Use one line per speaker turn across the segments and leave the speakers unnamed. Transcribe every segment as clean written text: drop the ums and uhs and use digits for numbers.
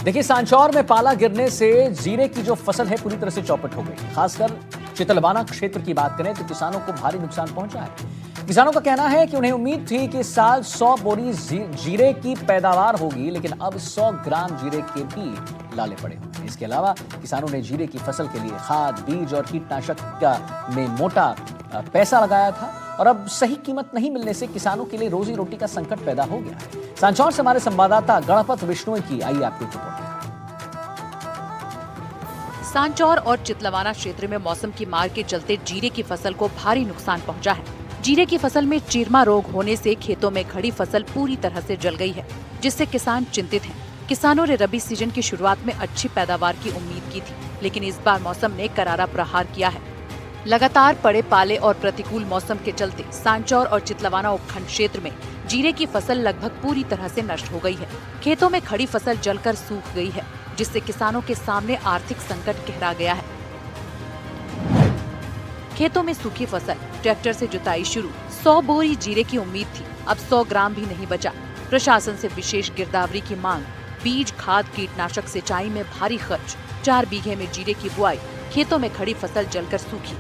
देखिए, सांचौर में पाला गिरने से जीरे की जो फसल है पूरी तरह से चौपट हो गई। खासकर चितलवाना क्षेत्र की बात करें तो किसानों को भारी नुकसान पहुंचा है। किसानों का कहना है कि उन्हें उम्मीद थी कि इस साल 100 बोरी जीरे की पैदावार होगी, लेकिन अब 100 ग्राम जीरे के भी लाले पड़े होंगे। इसके अलावा किसानों ने जीरे की फसल के लिए खाद, बीज और कीटनाशक में मोटा पैसा लगाया था और अब सही कीमत नहीं मिलने से किसानों के लिए रोजी रोटी का संकट पैदा हो गया है। सांचौर से हमारे संवाददाता गणपत बिश्नोई की आइए आपको रिपोर्ट।
सांचौर और चितलवाना क्षेत्र में मौसम की मार के चलते जीरे की फसल को भारी नुकसान पहुंचा है। जीरे की फसल में चीरमा रोग होने से खेतों में खड़ी फसल पूरी तरह से जल गई है, जिससे किसान चिंतित हैं। किसानों ने रबी सीजन की शुरुआत में अच्छी पैदावार की उम्मीद की थी, लेकिन इस बार मौसम ने करारा प्रहार किया है। लगातार पड़े पाले और प्रतिकूल मौसम के चलते सांचौर और चितलवाना उपखंड क्षेत्र में जीरे की फसल लगभग पूरी तरह से नष्ट हो गई है। खेतों में खड़ी फसल जलकर सूख गई है, जिससे किसानों के सामने आर्थिक संकट गहरा गया है। खेतों में सूखी फसल, ट्रैक्टर से जुताई शुरू, 100 बोरी जीरे की उम्मीद थी, अब 100 ग्राम भी नहीं बचा। प्रशासन से विशेष गिरदावरी की मांग, बीज, खाद, कीटनाशक, सिंचाई में भारी खर्च, 4 बीघे में जीरे की बुआई, खेतों में खड़ी फसल जलकर सूखी।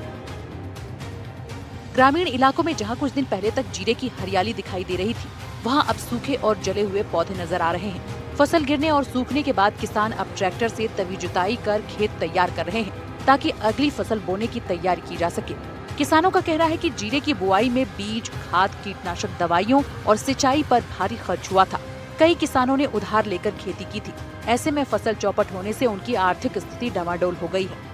ग्रामीण इलाकों में जहां कुछ दिन पहले तक जीरे की हरियाली दिखाई दे रही थी, वहां अब सूखे और जले हुए पौधे नजर आ रहे हैं। फसल गिरने और सूखने के बाद किसान अब ट्रैक्टर से तवी जुताई कर खेत तैयार कर रहे हैं, ताकि अगली फसल बोने की तैयारी की जा सके। किसानों का कहना है कि जीरे की बुआई में बीज, खाद, कीटनाशक दवाइयों और सिंचाई पर भारी खर्च हुआ था। कई किसानों ने उधार लेकर खेती की थी। ऐसे में फसल चौपट होने से उनकी आर्थिक स्थिति डमाडोल हो गई है।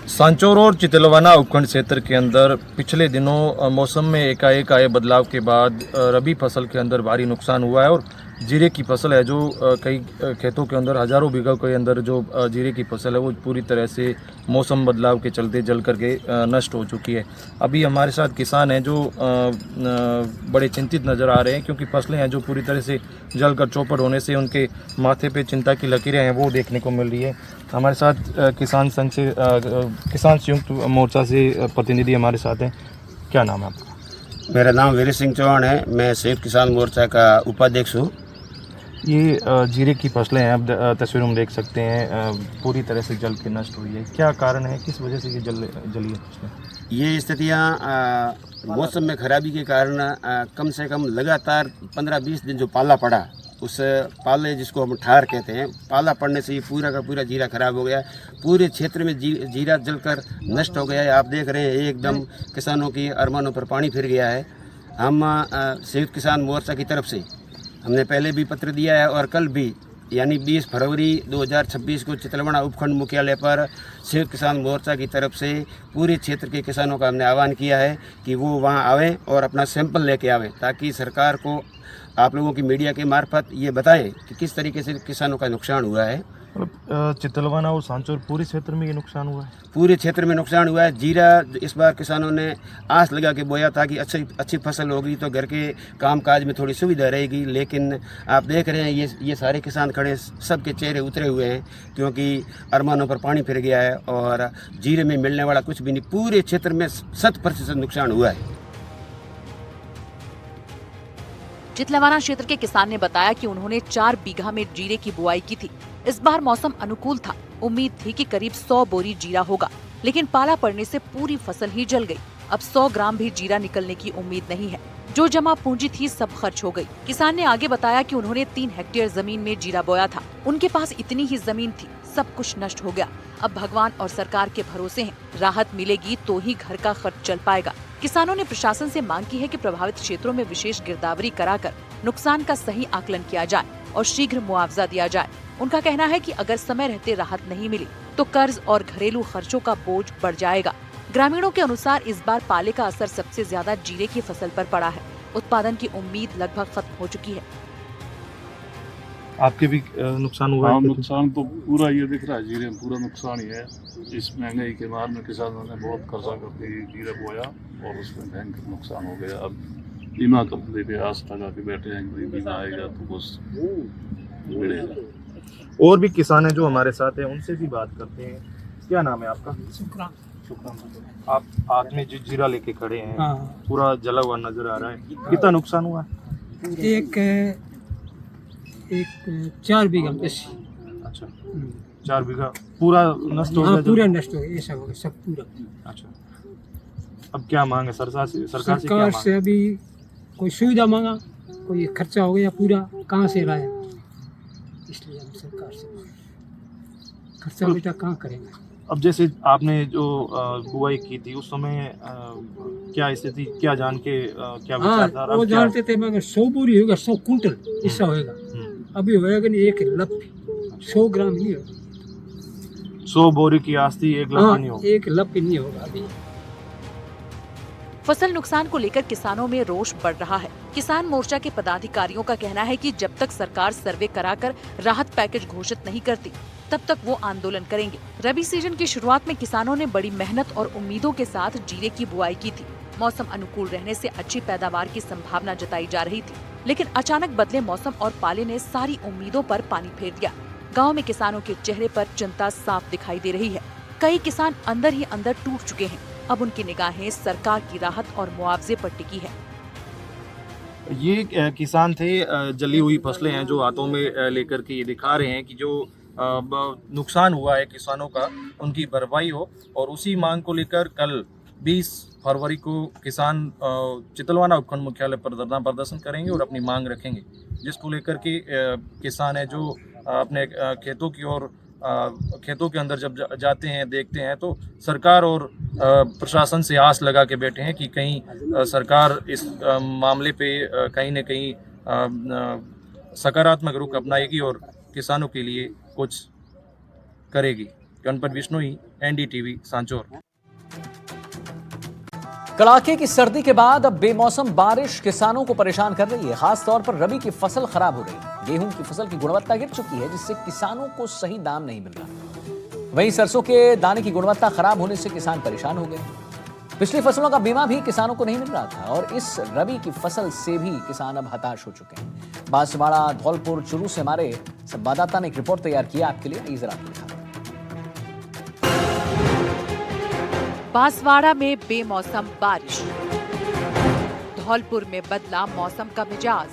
सांचौर और चितलवाना उपखंड क्षेत्र के अंदर पिछले दिनों मौसम में एकाएक आए बदलाव के बाद रबी फसल के अंदर भारी नुकसान हुआ है और जीरे की फसल है जो कई खेतों के अंदर हजारों बीघा के अंदर जो जीरे की फसल है वो पूरी तरह से मौसम बदलाव के चलते जल करके नष्ट हो चुकी है। अभी हमारे साथ किसान हैं जो बड़े चिंतित नज़र आ रहे हैं, क्योंकि फसलें हैं जो पूरी तरह से जल कर चौपट होने से उनके माथे पे चिंता की लकीरें हैं वो देखने को मिल रही है। हमारे साथ किसान संघ से किसान संयुक्त मोर्चा से प्रतिनिधि हमारे साथ हैं। क्या नाम है आपका?
मेरा नाम वीर सिंह चौहान है। मैं संयुक्त किसान मोर्चा का उपाध्यक्ष हूँ।
ये जीरे की फसलें हैं, अब तस्वीरों में देख सकते हैं पूरी तरह से जल के नष्ट हुई है। क्या कारण है, किस वजह से ये जली है फसलें?
ये स्थितियाँ मौसम में खराबी के कारण कम से कम लगातार 15-20 दिन जो पाला पड़ा, उस पाले जिसको हम ठार कहते हैं, पाला पड़ने से ये पूरा का पूरा जीरा खराब हो गया। पूरे क्षेत्र में जीरा जलकर नष्ट हो गया है। आप देख रहे हैं एकदम किसानों की अरमानों पर पानी फिर गया है। हम संयुक्त किसान मोर्चा की तरफ से हमने पहले भी पत्र दिया है और कल भी यानी 20 फरवरी 2026 को चितलवाना उपखंड मुख्यालय पर संयुक्त किसान मोर्चा की तरफ से पूरे क्षेत्र के किसानों का हमने आह्वान किया है कि वो वहां आवें और अपना सैंपल लेके आवें, ताकि सरकार को आप लोगों की मीडिया के मार्फत ये बताएं कि किस तरीके से किसानों का नुकसान हुआ है।
चितलवाना और सांचौर पूरे क्षेत्र में ये नुकसान हुआ है?
पूरे क्षेत्र में नुकसान हुआ है। जीरा इस बार किसानों ने आस लगा के बोया था कि अच्छी फसल होगी तो घर के कामकाज में थोड़ी सुविधा रहेगी, लेकिन आप देख रहे हैं ये सारे किसान खड़े, सबके चेहरे उतरे हुए हैं, क्योंकि अरमानों पर पानी फिर गया है और जीरे में मिलने वाला कुछ भी नहीं। पूरे क्षेत्र में 100% नुकसान हुआ है।
चितलवाना क्षेत्र के किसान ने बताया कि उन्होंने 4 बीघा में जीरे की बुआई की थी। इस बार मौसम अनुकूल था, उम्मीद थी कि करीब 100 बोरी जीरा होगा, लेकिन पाला पड़ने से पूरी फसल ही जल गई। अब 100 ग्राम भी जीरा निकलने की उम्मीद नहीं है। जो जमा पूंजी थी सब खर्च हो गई। किसान ने आगे बताया कि उन्होंने 3 हेक्टेयर जमीन में जीरा बोया था, उनके पास इतनी ही जमीन थी, सब कुछ नष्ट हो गया। अब भगवान और सरकार के भरोसे हैं, राहत मिलेगी तो ही घर का खर्च चल पाएगा। किसानों ने प्रशासन से मांग की है कि प्रभावित क्षेत्रों में विशेष गिरदावरी कराकर नुकसान का सही आकलन किया जाए और शीघ्र मुआवजा दिया जाए। उनका कहना है कि अगर समय रहते राहत नहीं मिली तो कर्ज और घरेलू खर्चों का बोझ बढ़ जाएगा। ग्रामीणों के अनुसार इस बार पाले का असर सबसे ज्यादा जीरे की फसल पर पड़ा है। उत्पादन की उम्मीद लगभग खत्म हो चुकी है।
आपके भी नुकसान हुआ है?
नुकसान तो पूरा ये दिख रहा है, जीरे में पूरा नुकसान ही है। इस महंगाई के मार में किसानों ने बहुत कर्जा करके जीरा बोया और उसमें भयंकर नुकसान हो गया। अब बीमा कंपनी पे आस लगा के बैठे हैं कि बीमा आएगा तो बस मिलेगा।
और भी किसान हैं जो हमारे साथ हैं, उनसे भी बात करते हैं। क्या नाम है आपका? शुक्रान। आप हाथ में जीरा लेके खड़े हैं। हाँ। पूरा जला हुआ नजर आ रहा है। कितना नुकसान हुआ?
एक 4 बीघा में 80।
अच्छा, 4 बीघा पूरा नष्ट हो
हाँ
गया?
पूरा नष्ट हो गया, ऐसा हो गया सब पूरा।
अच्छा, अब क्या मांगे सरकार से क्या
सरकार से अभी कोई सुविधा मांगा, कोई खर्चा हो गया पूरा, कहाँ से लाया, इसलिए हम सरकार से खर्चा बेटा कहाँ करेंगे।
अब जैसे आपने जो बुआई की थी उस समय क्या स्थिति, क्या जान के क्या
हाँ
विचार था?
वो
अब क्या?
जानते थे मगर 100 बोरी होगा, 100 कुंटल ऐसा होएगा। अभी होएगा नहीं, एक लप 100 ग्राम नहीं होगा।
100 बोरी की आस्ती 1 लाख
हाँ
नहीं होगा।
एक लप नहीं होगा अभी।
फसल नुकसान को लेकर किसानों में रोष बढ़ रहा है। किसान मोर्चा के पदाधिकारियों का कहना है कि जब तक सरकार सर्वे कराकर राहत पैकेज घोषित नहीं करती तब तक वो आंदोलन करेंगे। रबी सीजन की शुरुआत में किसानों ने बड़ी मेहनत और उम्मीदों के साथ जीरे की बुआई की थी। मौसम अनुकूल रहने से अच्छी पैदावार की संभावना जताई जा रही थी, लेकिन अचानक बदले मौसम और पाले ने सारी उम्मीदों पर पानी फेर दिया। गाँव में किसानों के चेहरे पर चिंता साफ दिखाई दे रही है। कई किसान अंदर ही अंदर टूट चुके हैं। अब उनकी निगाहें सरकार की राहत और मुआवजे पर टिकी है।
ये किसान थे, जली हुई फसलें हैं जो हाथों में लेकर के ये दिखा रहे हैं कि जो नुकसान हुआ है किसानों का उनकी भरपाई हो, और उसी मांग को लेकर कल 20 फरवरी को किसान चितलवाना उपखंड मुख्यालय पर धरना प्रदर्शन करेंगे और अपनी मांग रखेंगे, जिसको लेकर के किसान है जो अपने खेतों की ओर खेतों के अंदर जब जाते हैं देखते हैं तो सरकार और प्रशासन से आस लगा के बैठे हैं कि कहीं सरकार इस मामले पे कहीं न कहीं सकारात्मक रुख अपनाएगी और किसानों के लिए कुछ करेगी। गणपत बिश्नोई, NDTV, सांचौर।
कड़ाके की सर्दी के बाद अब बेमौसम बारिश किसानों को परेशान कर रही है। खास तौर पर रबी की फसल खराब हो रही है। गेहूं की फसल की गुणवत्ता गिर चुकी है, जिससे किसानों को सही दाम नहीं मिल रहा। वहीं सरसों के दाने की गुणवत्ता खराब होने से किसान परेशान हो गए। पिछली फसलों का बीमा भी किसानों को नहीं मिल रहा था और इस रबी की फसल से भी किसान अब हताश हो चुके हैं। बांसवाड़ा, धौलपुर, चुरू से हमारे संवाददाता ने एक रिपोर्ट तैयार किया आपके लिए, आइए जरा दिखा।
बांसवाड़ा में बेमौसम बारिश, धौलपुर में बदला मौसम का मिजाज,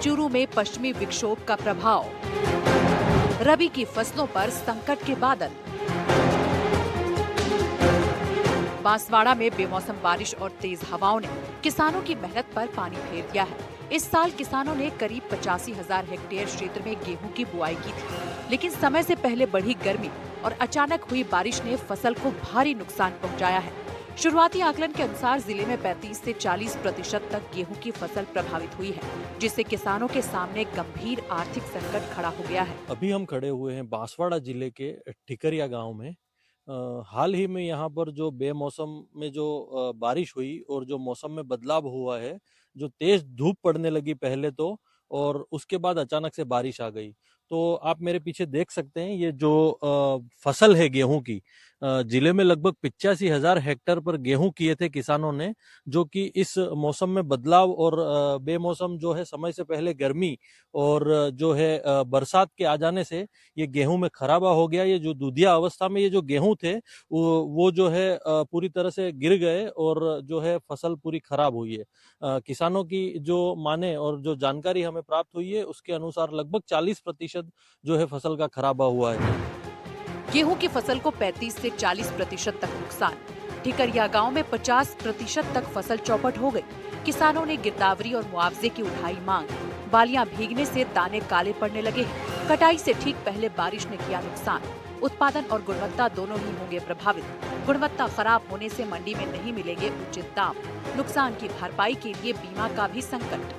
चूरू में पश्चिमी विक्षोभ का प्रभाव, रबी की फसलों पर संकट के बादल। बांसवाड़ा में बेमौसम बारिश और तेज हवाओं ने किसानों की मेहनत पर पानी फेर दिया है। इस साल किसानों ने करीब 85,000 हेक्टेयर क्षेत्र में गेहूं की बुआई की थी, लेकिन समय से पहले बढ़ी गर्मी और अचानक हुई बारिश ने फसल को भारी नुकसान पहुंचाया है। शुरुआती आकलन के अनुसार जिले में 35 से 40% तक गेहूं की फसल प्रभावित हुई है, जिससे किसानों के सामने गंभीर आर्थिक संकट खड़ा हो गया है।
अभी हम खड़े हुए हैं बांसवाड़ा जिले के ठिकरिया गांव में। हाल ही में यहाँ पर जो बेमौसम में जो बारिश हुई और जो मौसम में बदलाव हुआ है, जो तेज धूप पड़ने लगी पहले तो, और उसके बाद अचानक से बारिश आ गई। तो आप मेरे पीछे देख सकते हैं ये जो फसल है गेहूं की, जिले में लगभग 85,000 हेक्टेयर पर गेहूं किए थे किसानों ने, जो कि इस मौसम में बदलाव और बेमौसम जो है समय से पहले गर्मी और जो है बरसात के आ जाने से ये गेहूं में खराबा हो गया। ये जो दूधिया अवस्था में ये जो गेहूं थे वो जो है पूरी तरह से गिर गए और जो है फसल पूरी खराब हुई है। किसानों की जो माने और जो जानकारी हमें प्राप्त हुई है उसके अनुसार लगभग 40% जो है फसल का खराबा हुआ है।
गेहूं की फसल को 35 से 40% तक नुकसान। ठिकरिया गांव में 50% तक फसल चौपट हो गई। किसानों ने गिरदावरी और मुआवजे की उठाई मांग। बालियां भीगने से दाने काले पड़ने लगे। कटाई से ठीक पहले बारिश ने किया नुकसान। उत्पादन और गुणवत्ता दोनों ही होंगे प्रभावित। गुणवत्ता खराब होने से मंडी में नहीं मिलेंगे उचित दाम। नुकसान की भरपाई के लिए बीमा का भी संकट।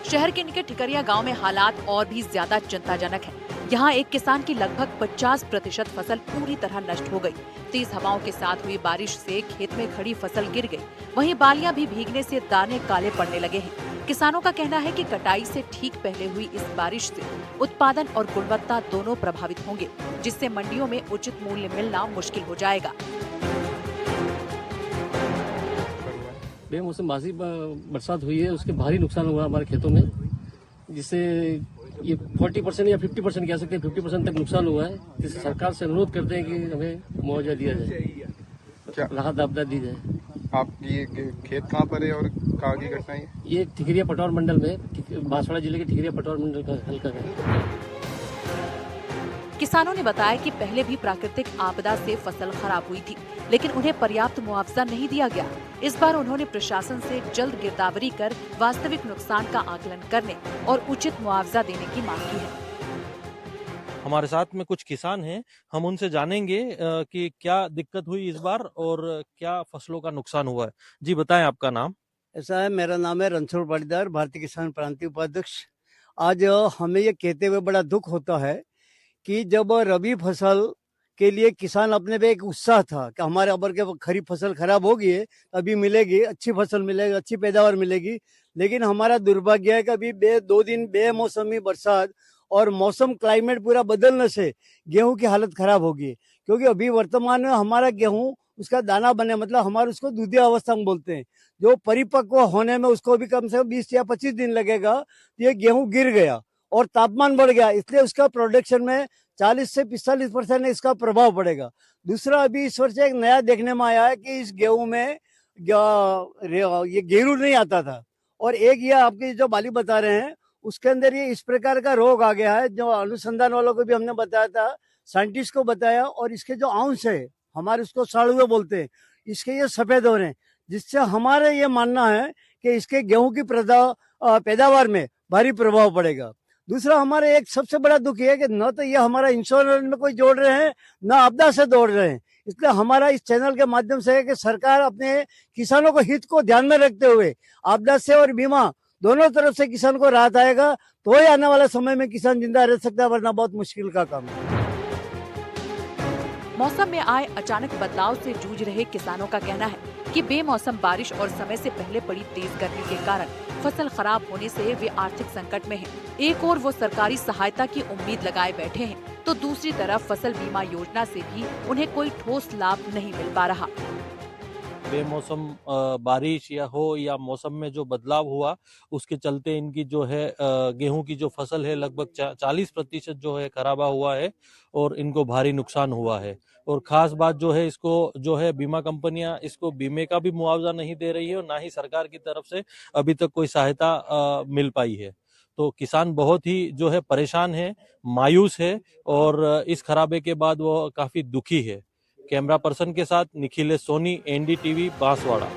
शहर के निकट ठिकरिया गांव में हालात और भी ज्यादा चिंताजनक हैं। यहाँ एक किसान की लगभग 50% फसल पूरी तरह नष्ट हो गई। तेज हवाओं के साथ हुई बारिश से खेत में खड़ी फसल गिर गई। वहीं बालियां भी भीगने से दाने काले पड़ने लगे हैं। किसानों का कहना है कि कटाई से ठीक पहले हुई इस बारिश से उत्पादन और गुणवत्ता दोनों प्रभावित होंगे, जिससे मंडियों में उचित मूल्य मिलना मुश्किल हो जाएगा।
बेमौसम बरसात हुई है, उसके भारी नुकसान हुआ हमारे खेतों में, जिससे ये 40% या 50% कह सकते हैं, 50% तक नुकसान हुआ है। जिससे सरकार से अनुरोध करते हैं कि हमें मुआवजा दिया जाए, राहत आपदा दी जाए।
आपकी ये खेत कहाँ पर है और कहाँ की घटना है?
ये ठिकरिया पटौर मंडल में, बांसवाड़ा जिले के ठिकरिया पटौर मंडल का हल्का है।
किसानों ने बताया कि पहले भी प्राकृतिक आपदा से फसल खराब हुई थी, लेकिन उन्हें पर्याप्त मुआवजा नहीं दिया गया। इस बार उन्होंने प्रशासन से जल्द गिरदावरी कर वास्तविक नुकसान का आकलन करने और उचित मुआवजा देने की मांग की है।
हमारे साथ में कुछ किसान हैं, हम उनसे जानेंगे कि क्या दिक्कत हुई इस बार और क्या फसलों का नुकसान हुआ है। जी बताएं आपका नाम।
ऐसा है, मेरा नाम है रणछोड़ पाटीदार, भारतीय किसान क्रांति उपाध्यक्ष। आज हमें ये कहते हुए बड़ा दुख होता है कि जब रबी फसल के लिए किसान अपने पे एक उत्साह था कि हमारे अबर के खरीफ फसल खराब होगी है, अभी मिलेगी, अच्छी फसल मिलेगी, अच्छी पैदावार मिलेगी, लेकिन हमारा दुर्भाग्य है कि अभी 2 दिन बेमौसमी बरसात और मौसम क्लाइमेट पूरा बदलने से गेहूं की हालत खराब होगी। क्योंकि अभी वर्तमान में हमारा गेहूं उसका दाना बने, मतलब हमारे उसको दूधिया अवस्था में बोलते हैं, जो परिपक्व होने में उसको भी कम से कम 20 या 25 दिन लगेगा। ये गेहूं गिर गया और तापमान बढ़ गया, इसलिए उसका प्रोडक्शन में 40 से 45% इसका प्रभाव पड़ेगा। दूसरा, अभी इस वर्ष एक नया देखने में आया है कि इस गेहूं में ये गेरू नहीं आता था, और एक ये आपके जो बाली बता रहे हैं उसके अंदर ये इस प्रकार का रोग आ गया है, जो अनुसंधान वालों को भी हमने बताया था, साइंटिस्ट को बताया, और इसके जो अंश है हमारे उसको साड़ुए बोलते हैं, इसके ये सफेद हो रहे हैं, जिससे हमारे ये मानना है कि इसके गेहूं की पैदावार में भारी प्रभाव पड़ेगा। दूसरा, हमारे एक सबसे बड़ा दुख ये है कि न तो ये हमारा इंश्योरेंस में कोई जोड़ रहे हैं, न आपदा से दौड़ रहे हैं। इसलिए हमारा इस चैनल के माध्यम से है कि सरकार अपने किसानों को हित को ध्यान में रखते हुए आपदा से और बीमा दोनों तरफ से किसान को राहत आएगा तो ही आने वाले समय में किसान जिंदा रह सकता है, वरना बहुत मुश्किल का काम है।
मौसम में आए अचानक बदलाव से जूझ रहे किसानों का कहना है कि बेमौसम बारिश और समय से पहले पड़ी तेज गर्मी के कारण फसल खराब होने से वे आर्थिक संकट में हैं। एक ओर वो सरकारी सहायता की उम्मीद लगाए बैठे हैं, तो दूसरी तरफ फसल बीमा योजना से भी उन्हें कोई ठोस लाभ नहीं मिल पा रहा।
बेमौसम बारिश या मौसम में जो बदलाव हुआ उसके चलते इनकी जो है गेहूं की जो फसल है लगभग 40% जो है खराबा हुआ है और इनको भारी नुकसान हुआ है। और खास बात जो है, इसको जो है बीमा कंपनियां इसको बीमे का भी मुआवजा नहीं दे रही है और ना ही सरकार की तरफ से अभी तक कोई सहायता मिल पाई है। तो किसान बहुत ही जो है परेशान है, मायूस है और इस खराबे के बाद वो काफी दुखी है। कैमरा पर्सन के साथ निखिलेश सोनी, NDTV, बांसवाड़ा।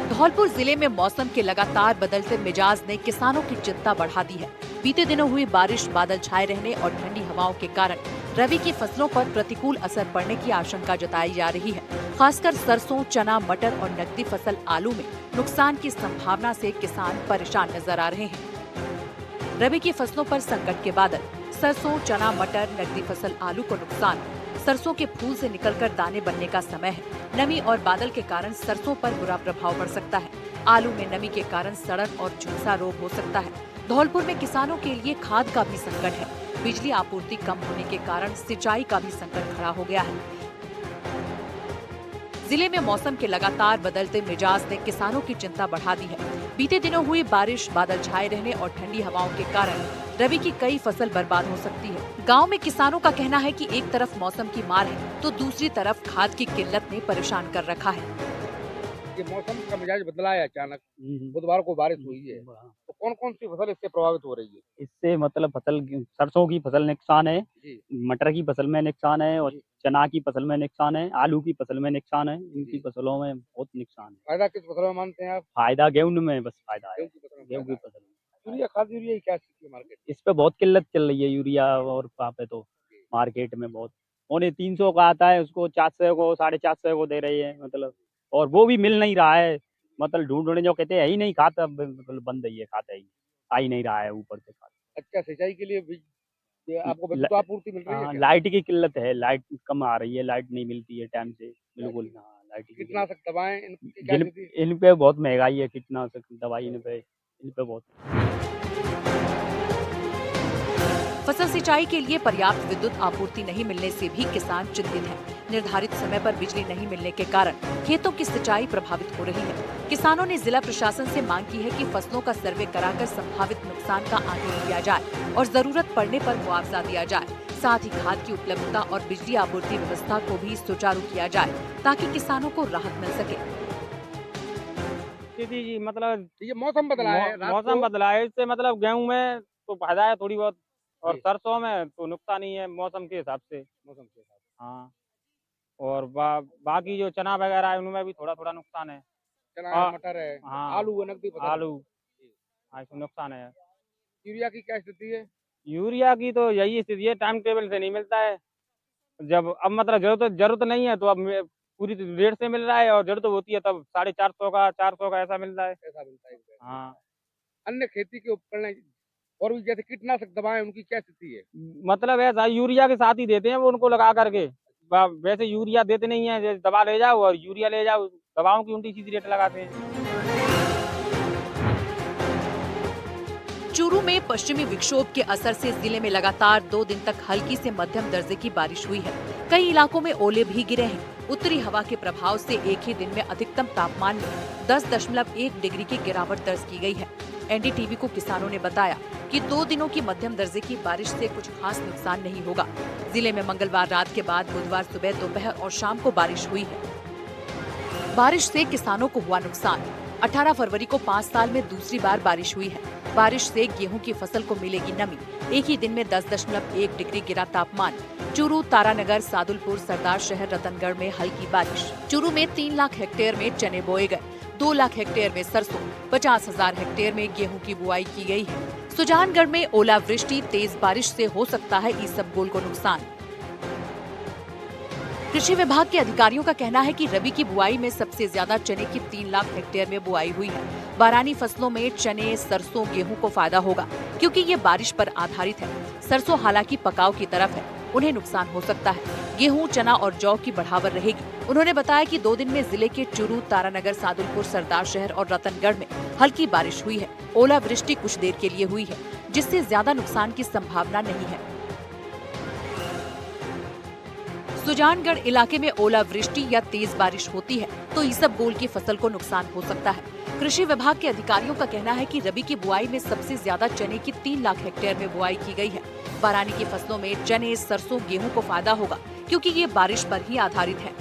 धौलपुर जिले में मौसम के लगातार बदलते मिजाज ने किसानों की चिंता बढ़ा दी है। बीते दिनों हुई बारिश, बादल छाए रहने और ठंडी हवाओं के कारण रबी की फसलों पर प्रतिकूल असर पड़ने की आशंका जताई जा रही है। खासकर सरसों, चना, मटर और नकदी फसल आलू में नुकसान की संभावना से किसान परेशान नजर आ रहे हैं। रबी की फसलों पर संकट के बादल, सरसों, चना, मटर, नकदी फसल आलू को नुकसान। सरसों के फूल से निकलकर दाने बनने का समय है। नमी और बादल के कारण सरसों पर बुरा प्रभाव पड़ सकता है। आलू में नमी के कारण सड़न और झुलसा रोग हो सकता है। धौलपुर में किसानों के लिए खाद का भी संकट है। बिजली आपूर्ति कम होने के कारण सिंचाई का भी संकट खड़ा हो गया है। जिले में मौसम के लगातार बदलते मिजाज ने किसानों की चिंता बढ़ा दी है। बीते दिनों हुई बारिश, बादल छाए रहने और ठंडी हवाओं के कारण रबी की कई फसल बर्बाद हो सकती है। गांव में किसानों का कहना है कि एक तरफ मौसम की मार है तो दूसरी तरफ खाद की किल्लत ने परेशान कर रखा है।
ये मौसम का मिजाज बदला है अचानक, बुधवार को बारिश हुई है, तो कौन कौन सी फसल इससे प्रभावित हो रही है?
इससे मतलब फसल, सरसों की फसल नुकसान है, मटर की फसल में नुकसान है और चना की फसल में नुकसान है, आलू की फसल में नुकसान है। इनकी फसलों में बहुत नुकसान है।
फायदा किस फसल में मानते हैं आप?
फायदा गेहूं में बस फायदा है, गेहूं की फसल में।
यूरिया खाद, यूरिया क्या स्थिति है मार्केट?
इस पे बहुत किल्लत चल रही है यूरिया, और वहाँ पे तो मार्केट में बहुत 350 का आता है, उसको 400 को 450 को दे रही है मतलब, और वो भी मिल नहीं रहा है। मतलब ढूंढने जो कहते हैं ही नहीं, खाता बंद ही है, खाता ही आ ही नहीं रहा है ऊपर से खाता।
अच्छा, सिंचाई के लिए आपको विद्युत आपूर्ति मिल रही है क्या?
लाइट की किल्लत है, लाइट कम आ रही है, लाइट नहीं मिलती है टाइम से बिल्कुल। लाइट की
कीटनाशक दवाएं
इन पे बहुत महंगाई है, कीटनाशक दवाई इन पे बहुत।
फसल सिंचाई के लिए पर्याप्त विद्युत आपूर्ति नहीं मिलने से भी किसान चिंतित हैं। निर्धारित समय पर बिजली नहीं मिलने के कारण खेतों की सिंचाई प्रभावित हो रही है। किसानों ने जिला प्रशासन से मांग की है कि फसलों का सर्वे कराकर संभावित नुकसान का आकलन किया जाए और जरूरत पड़ने पर मुआवजा दिया जाए। साथ ही खाद की उपलब्धता और बिजली आपूर्ति व्यवस्था को भी सुचारू किया जाए ताकि किसानों को राहत मिल सके।
जी मतलब
ये मौसम बदला है, रात
मौसम
को-
बदला है, इससे मतलब गेहूं में तो फायदा है थोड़ी बहुत, और सरसों में तो नुकसान ही है मौसम के हिसाब से।
मौसम के हिसाब से।
हाँ, और बाकी जो चना वगैरह है उनमें भी थोड़ा थोड़ा नुकसान है।
चना
हाँ,
है, मटर है,
हाँ,
आलू है, नकदी फसल है।
आलू, हाँ, इसमें नुकसान है।
यूरिया की क्या स्थिति है?
यूरिया की तो यही स्थिति है, टाइम टेबल से नहीं मिलता है। जब अब मतलब जरूरत नहीं है तो अब पूरी रेट से मिल रहा है, और जरूरत होती है तब 450 का 400 का ऐसा मिल रहा है।
ऐसा मिलता है।
हाँ,
अन्य खेती के उपकरण और भी जैसे कीटनाशक दवाएं, उनकी क्या स्थिति है?
मतलब ऐसा यूरिया के साथ ही देते हैं वो उनको लगा करके, वैसे यूरिया देते नहीं है, जैसे दवा ले जाओ और यूरिया ले जाओ, दवाओं की उल्टी सीधी रेट लगाते हैं।
चूरू में पश्चिमी विक्षोभ के असर से जिले में लगातार 2 दिन तक हल्की से मध्यम दर्जे की बारिश हुई है। कई इलाकों में ओले भी गिरे हैं। उत्तरी हवा के प्रभाव से एक ही दिन में अधिकतम तापमान में 10.1 डिग्री की गिरावट दर्ज की गई है। एनडीटीवी को किसानों ने बताया कि 2 दिनों की मध्यम दर्जे की बारिश से कुछ खास नुकसान नहीं होगा। जिले में मंगलवार रात के बाद बुधवार सुबह, दोपहर और शाम को बारिश हुई है। बारिश से किसानों को हुआ नुकसान। 18 फरवरी को 5 साल में दूसरी बार बारिश हुई है। बारिश से गेहूं की फसल को मिलेगी नमी। एक ही दिन में 10.1 डिग्री गिरा तापमान। चूरू, तारानगर, सादुलपुर, सरदार शहर, रतनगढ़ में हल्की बारिश। चूरू में 3 लाख हेक्टेयर में चने बोए गए, 2 लाख हेक्टेयर में सरसों, 50,000 हेक्टेयर में गेहूं की बुआई की गई है। सुजानगढ़ में ओलावृष्टि, तेज बारिश से हो सकता है इसबगोल को नुकसान। कृषि विभाग के अधिकारियों का कहना है कि रबी की बुआई में सबसे ज्यादा चने की 3 लाख हेक्टेयर में बुआई हुई है। बारानी फसलों में चने, सरसों, गेहूं को फायदा होगा क्योंकि ये बारिश पर आधारित है। सरसों हालांकि पकाव की तरफ है, उन्हें नुकसान हो सकता है। गेहूं, चना और जौ की बढ़ावर रहेगी। उन्होंने बताया कि 2 दिन में जिले के चूरू, तारानगर, सादुलपुर, सरदार शहर और रतनगढ़ में हल्की बारिश हुई है। ओलावृष्टि कुछ देर के लिए हुई है, जिससे ज्यादा नुकसान की संभावना नहीं है। सुजानगढ़ इलाके में ओलावृष्टि या तेज बारिश होती है तो इसबगोल की फसल को नुकसान हो सकता है। कृषि विभाग के अधिकारियों का कहना है कि रबी की बुआई में सबसे ज्यादा चने की 3 लाख हेक्टेयर में बुआई की गई है। बारानी की फसलों में चने, सरसों, गेहूं को फायदा होगा क्योंकि ये बारिश पर ही आधारित है।